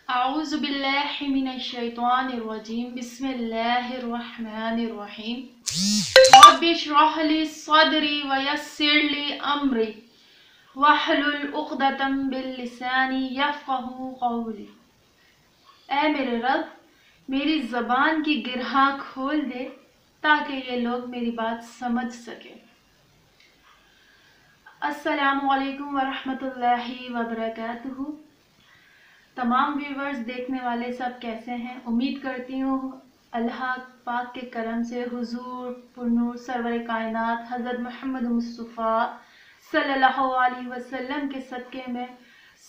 أعوذ بالله من الشيطان الرجيم بسم الله الرحمن الرحيم رب اشرح لي صدري ويسر لي أمري واحلل عقدة من لساني يفقهوا قولي۔ اے میرے رب، میری زبان کی گرہاں کھول دے تاکہ یہ لوگ میری بات سمجھ سکیں۔ السلام علیکم ورحمۃ اللہ وبرکاتہ۔ تمام ویورز دیکھنے والے سب کیسے ہیں؟ امید کرتی ہوں اللہ پاک کے کرم سے حضور پرنور سرور کائنات حضرت محمد مصطفیٰ صلی اللہ علیہ وسلم کے صدقے میں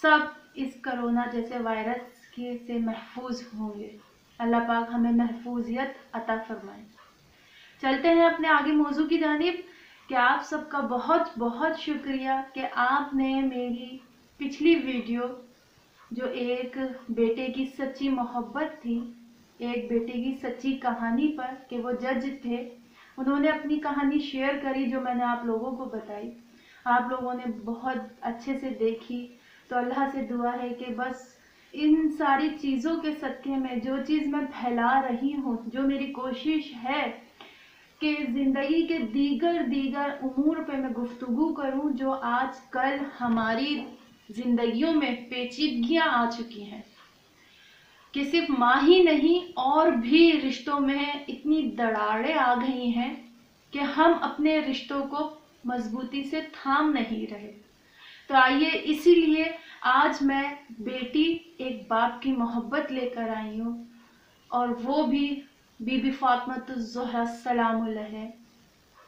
سب اس کرونا جیسے وائرس سے محفوظ ہوں گے۔ اللہ پاک ہمیں محفوظیت عطا فرمائے۔ چلتے ہیں اپنے آگے موضوع کی جانب کہ آپ سب کا بہت بہت شکریہ کہ آپ نے میری پچھلی ویڈیو جو ایک بیٹے کی سچی محبت تھی، ایک بیٹے کی سچی کہانی پر کہ وہ جج تھے، انہوں نے اپنی کہانی شیئر کری جو میں نے آپ لوگوں کو بتائی، آپ لوگوں نے بہت اچھے سے دیکھی۔ تو اللہ سے دعا ہے کہ بس ان ساری چیزوں کے صدقے میں جو چیز میں پھیلا رہی ہوں، جو میری کوشش ہے کہ زندگی کے دیگر امور پہ میں گفتگو کروں جو آج کل ہماری زندگیوں میں پیچیدگیاں آ چکی ہیں کہ صرف ماں ہی نہیں اور بھی رشتوں میں اتنی دراڑیں آ گئی ہیں کہ ہم اپنے رشتوں کو مضبوطی سے تھام نہیں رہے۔ تو آئیے اسی لیے آج میں بیٹی ایک باپ کی محبت لے کر آئی ہوں، اور وہ بھی بی بی فاطمہ الزہرا سلام علیہ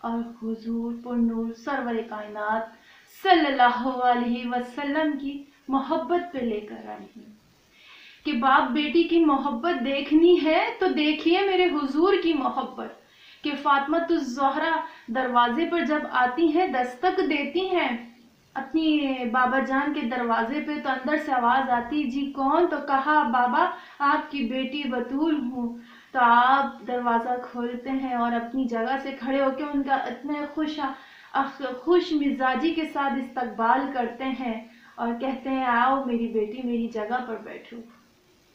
اور حضور پرنور سرور کائنات صلی اللہ علیہ وسلم کی محبت پہ لے کر آئی ہوں کہ باپ بیٹی کی محبت دیکھنی ہے تو دیکھیے میرے حضور کی محبت کہ فاطمہ الزہرا دروازے پر جب آتی ہیں، دستک دیتی ہیں اپنی بابا جان کے دروازے پہ، تو اندر سے آواز آتی، جی کون؟ تو کہا بابا آپ کی بیٹی بطول ہوں۔ تو آپ دروازہ کھولتے ہیں اور اپنی جگہ سے کھڑے ہو کے ان کا اتنے خوش مزاجی کے ساتھ استقبال کرتے ہیں اور کہتے ہیں آؤ میری بیٹی میری جگہ پر بیٹھو۔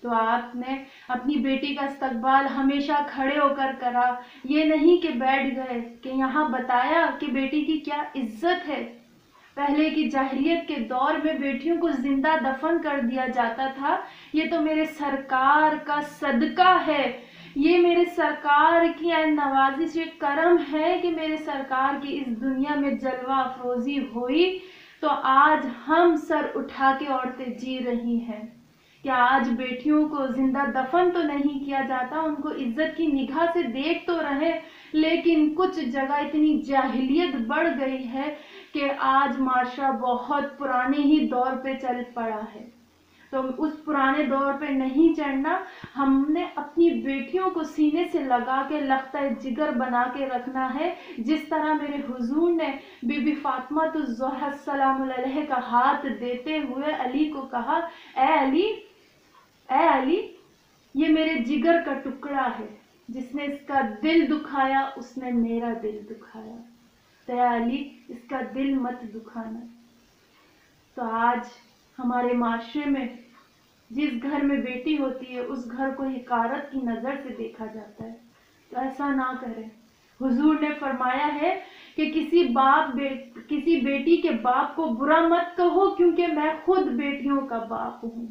تو آپ نے اپنی بیٹی کا استقبال ہمیشہ کھڑے ہو کر کرا، یہ نہیں کہ بیٹھ گئے، کہ یہاں بتایا کہ بیٹی کی کیا عزت ہے۔ پہلے کی جاہلیت کے دور میں بیٹیوں کو زندہ دفن کر دیا جاتا تھا، یہ تو میرے سرکار کا صدقہ ہے، یہ میرے سرکار کی نوازش کرم ہے کہ میرے سرکار کی اس دنیا میں جلوہ افروزی ہوئی تو آج ہم سر اٹھا کے عورتیں جی رہی ہیں۔ کیا آج بیٹیوں کو زندہ دفن تو نہیں کیا جاتا، ان کو عزت کی نگاہ سے دیکھ تو رہے، لیکن کچھ جگہ اتنی جاہلیت بڑھ گئی ہے کہ آج معاشرہ بہت پرانے ہی دور پہ چل پڑا ہے۔ تو اس پرانے دور پہ نہیں چڑھنا، ہم نے اپنی بیٹیوں کو سینے سے لگا کے لختہ جگر بنا کے رکھنا ہے، جس طرح میرے حضور نے بی بی فاطمہ الزہرا سلام علیہ کا ہاتھ دیتے ہوئے علی کو کہا، اے علی یہ میرے جگر کا ٹکڑا ہے، جس نے اس کا دل دکھایا اس نے میرا دل دکھایا، تو اے علی اس کا دل مت دکھانا۔ تو آج ہمارے معاشرے میں جس گھر میں بیٹی ہوتی ہے اس گھر کو حقارت کی نظر سے دیکھا جاتا ہے، تو ایسا نہ کریں۔ حضور نے فرمایا ہے کہ کسی بیٹی کے باپ کو برا مت کہو، کیونکہ میں خود بیٹیوں کا باپ ہوں۔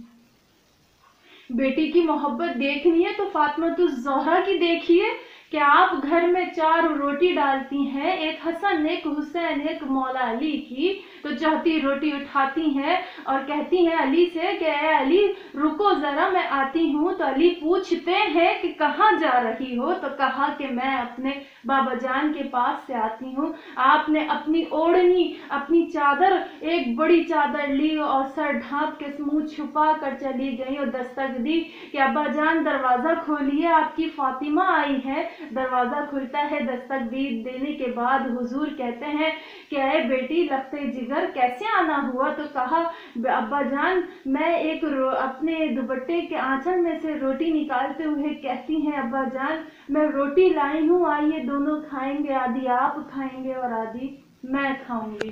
بیٹی کی محبت دیکھنی ہے تو فاطمہ الزہرا کی دیکھیے کہ آپ گھر میں 4 روٹی ڈالتی ہیں، ایک حسن ایک حسین ایک مولا علی کی، تو چوتھی روٹی اٹھاتی ہیں اور کہتی ہیں علی سے کہ اے علی رکو ذرا میں آتی ہوں۔ تو علی پوچھتے ہیں کہ کہاں جا رہی ہو؟ تو کہا کہ میں اپنے بابا جان کے پاس سے آتی ہوں۔ آپ نے اپنی اوڑھنی اپنی چادر ایک بڑی چادر لی اور سر ڈھانپ کے منہ چھپا کر چلی گئی اور دستک دی کہ ابا جان دروازہ کھولیے آپ کی فاطمہ آئی ہے۔ دروازہ کھلتا ہے، دستک دینے کے بعد حضور کہتے ہیں کہ اے بیٹی لختے جگر کیسے آنا ہوا؟ تو کہا ابا جان میں اپنے دوپٹے کے آنچل میں سے روٹی نکالتے ہوئے کہتی ہیں ابا جان میں روٹی لائی ہوں، آئیے دونوں کھائیں گے، آدھی آپ کھائیں گے اور آدھی میں کھاؤں گی۔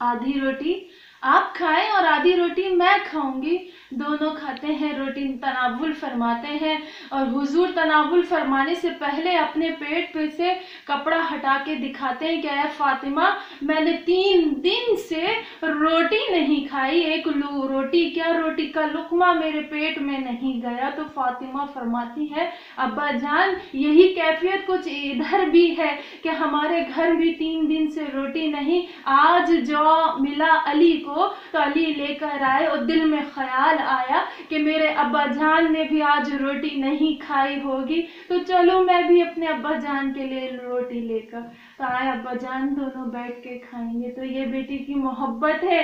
آدھی روٹی आप खाएं और आधी रोटी मैं खाऊंगी। दोनों खाते हैं, रोटी तनावुल फरमाते हैं और हुजूर तनावुल फरमाने से पहले अपने पेट पे से कपड़ा हटा के दिखाते हैं कि ऐ फातिमा, मैंने 3 दिन से रोटी नहीं खाई, एक रोटी क्या, रोटी का लुकमा मेरे पेट में नहीं गया। तो फातिमा फरमाती है, अब्बा जान यही कैफियत कुछ इधर भी है कि हमारे घर भी 3 दिन से रोटी नहीं। आज जो मिला अली को तो अली लेकर आए और दिल में ख्याल आया कि मेरे अब्बा जान ने भी आज रोटी नहीं खाई होगी, तो चलो मैं भी अपने अब्बा जान के लिए रोटी लेकर। तो आए अब्बा जान, दोनों बैठ के खाएंगे। तो ये बेटी की मोहब्बत है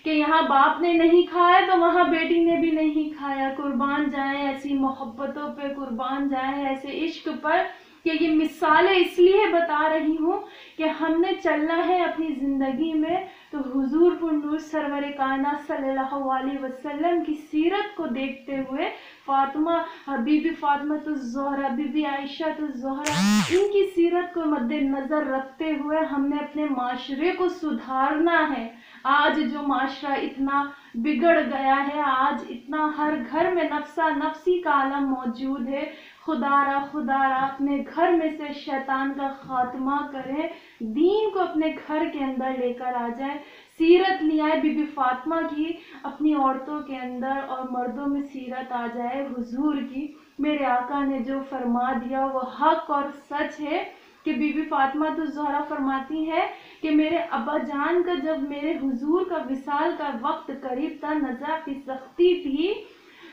कि यहाँ बाप ने नहीं खाया तो वहाँ बेटी ने भी नहीं खाया। कुर्बान जाए ऐसी मोहब्बतों पे, कुर्बान जाए ऐसे इश्क पर कि ये मिसालें इसलिए बता रही हूँ कि हमने चलना है अपनी ज़िंदगी में तो हुजूर पुरनूर सरवर कायनात सल्लल्लाहु अलैहि वसल्लम की सीरत को देखते हुए, फातिमा, बीबी फातिमा तो ज़ोहरा, बीबी आयशा तो ज़ोहरा, इनकी सीरत को मद्देनज़र रखते हुए हमने अपने माशरे को सुधारना है। आज जो माशरा इतना बिगड़ गया है, आज इतना हर घर में नफ्सा नफ्सी का आलम मौजूद है, खुदारा अपने घर में से शैतान का खात्मा करें, दीन को अपने घर के अंदर लेकर आ जाए। सीरत ले आए बीबी फातिमा की अपनी औरतों के अंदर और मर्दों में सीरत आ जाए हुजूर की। मेरे आका ने जो फरमा दिया वो हक और सच है कि बीबी फातिमा तो ज़ोहरा फरमाती है कि मेरे अब्बा जान का जब मेरे हुजूर का विसाल का वक्त करीब था, नज़ा की सख्ती थी,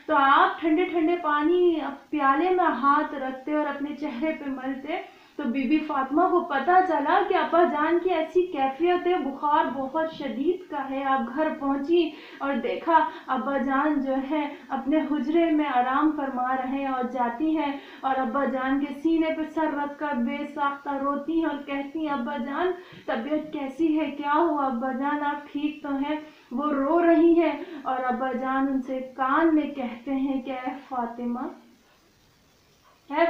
तो आप ठंडे ठंडे पानी प्याले में हाथ रखते और अपने चेहरे पे मलते। तो बीबी फातिमा को पता चला कि अब्बा जान की ऐसी कैफियत है, बुखार बहुत शदीद का है। आप घर पहुंची और देखा अब्बा जान जो है अपने हुजरे में आराम फरमा रहे हैं और जाती हैं और अब्बा जान के सीने पे सर रख कर बेसाख्ता रोती हैं और कहती हैं, अब्बा जान तबीयत कैसी है, क्या हुआ अब्बा जान, आप ठीक तो हैं। वो रो रही हैं और अब्बा जान उनसे कान में कहते हैं कि ऐ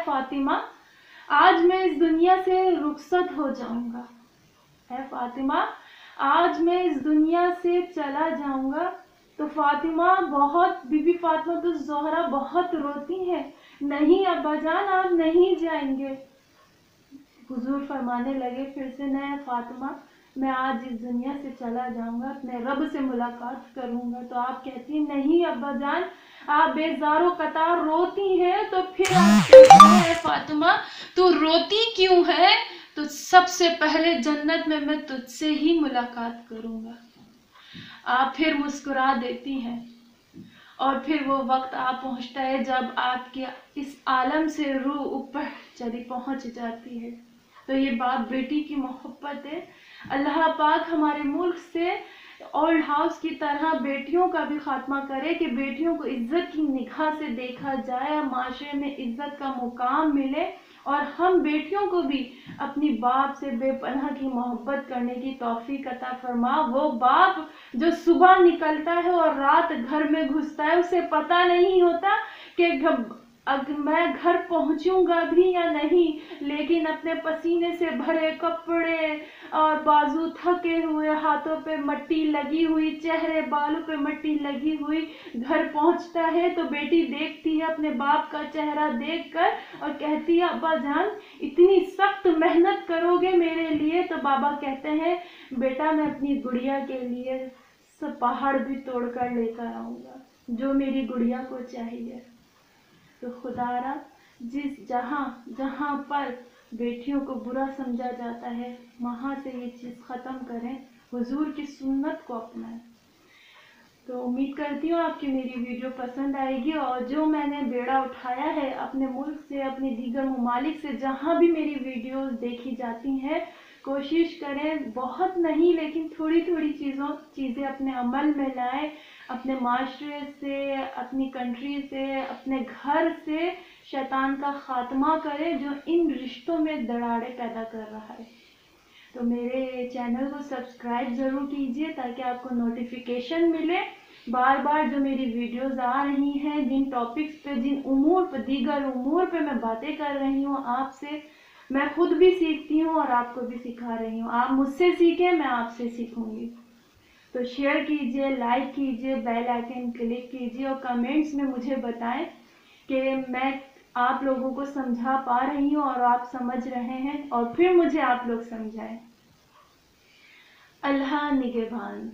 फातिमा, आज मैं इस दुनिया से रुखसत हो जाऊंगा। ऐ फातिमा, आज मैं इस दुनिया से चला जाऊंगा। तो फातिमा बीबी फातिमा तो ज़ोहरा बहुत रोती हैं, नहीं अब्बा जान आप नहीं जाएंगे। हुजूर फरमाने लगे फिर से, नहीं फातिमा, मैं आज इस दुनिया से चला जाऊंगा, अपने रब से मुलाकात करूंगा। तो आप कहती हैं, नहीं अब्बा जान, आप बेजारो कतार रोती हैं। तो फिर आप कहते हैं, फातिमा तू रोती क्यों है? तो सबसे पहले जन्नत में मैं तुझसे ही मुलाकात करूंगा। आप फिर मुस्कुरा देती हैं और फिर वो वक्त आ पहुंचता है जब आपके इस आलम से रूह ऊपर चली पहुंच जाती है। तो ये बाप बेटी की मोहब्बत है। अल्लाह पाक हमारे मुल्क से ओल्ड हाउस की तरह बेटियों का भी खात्मा करे कि बेटियों को इज्जत की निगाह से देखा जाए, माशरे में इज्जत का मुकाम मिले और हम बेटियों को भी अपनी बाप से बेपनाह की मोहब्बत करने की तौफीक अता फरमा। वो बाप जो सुबह निकलता है और रात घर में घुसता है, उसे पता नहीं होता कि मैं घर पहुंचूंगा भी या नहीं, लेकिन अपने पसीने से भरे कपड़े और बाजू थके हुए, हाथों पे मट्टी लगी हुई, चेहरे बालों पे मट्टी लगी हुई घर पहुंचता है। तो बेटी देखती है अपने बाप का चेहरा देखकर और कहती है, अब्बा जान इतनी सख्त मेहनत करोगे मेरे लिए? तो बाबा कहते हैं, बेटा मैं अपनी गुड़िया के लिए सब पहाड़ भी तोड़कर लेकर आऊंगा, जो मेरी गुड़िया को चाहिए। तो खुदारा जहाँ पर बेटियों को बुरा समझा जाता है, वहाँ से ये चीज़ ख़त्म करें, हुजूर की सुन्नत को अपनाएं। तो उम्मीद करती हूँ आपकी मेरी वीडियो पसंद आएगी और जो मैंने बेड़ा उठाया है अपने मुल्क से, अपने दीगर ममालिक से, जहाँ भी मेरी वीडियोस देखी जाती हैं, कोशिश करें, बहुत नहीं लेकिन थोड़ी थोड़ी चीज़ें अपने अमल में लाएं, अपने माशरे से, अपनी कंट्री से, अपने घर से शैतान का खात्मा करें जो इन रिश्तों में दरारें पैदा कर रहा है। तो मेरे चैनल को सब्सक्राइब ज़रूर कीजिए ताकि आपको नोटिफिकेशन मिले बार बार जो मेरी वीडियोस आ रही हैं, जिन टॉपिक्स पे, जिन उमूर पे, दीगर उमूर पे मैं बातें कर रही हूँ आपसे। मैं खुद भी सीखती हूँ और आपको भी सिखा रही हूँ। आप मुझसे सीखें, मैं आपसे सीखूंगी। تو شیئر کیجئے، لائک کیجئے، بیل آئیکن کلک کیجئے اور کمنٹس میں مجھے بتائیں کہ میں آپ لوگوں کو سمجھا پا رہی ہوں اور آپ سمجھ رہے ہیں، اور پھر مجھے آپ لوگ سمجھائیں۔ اللہ نگہبان۔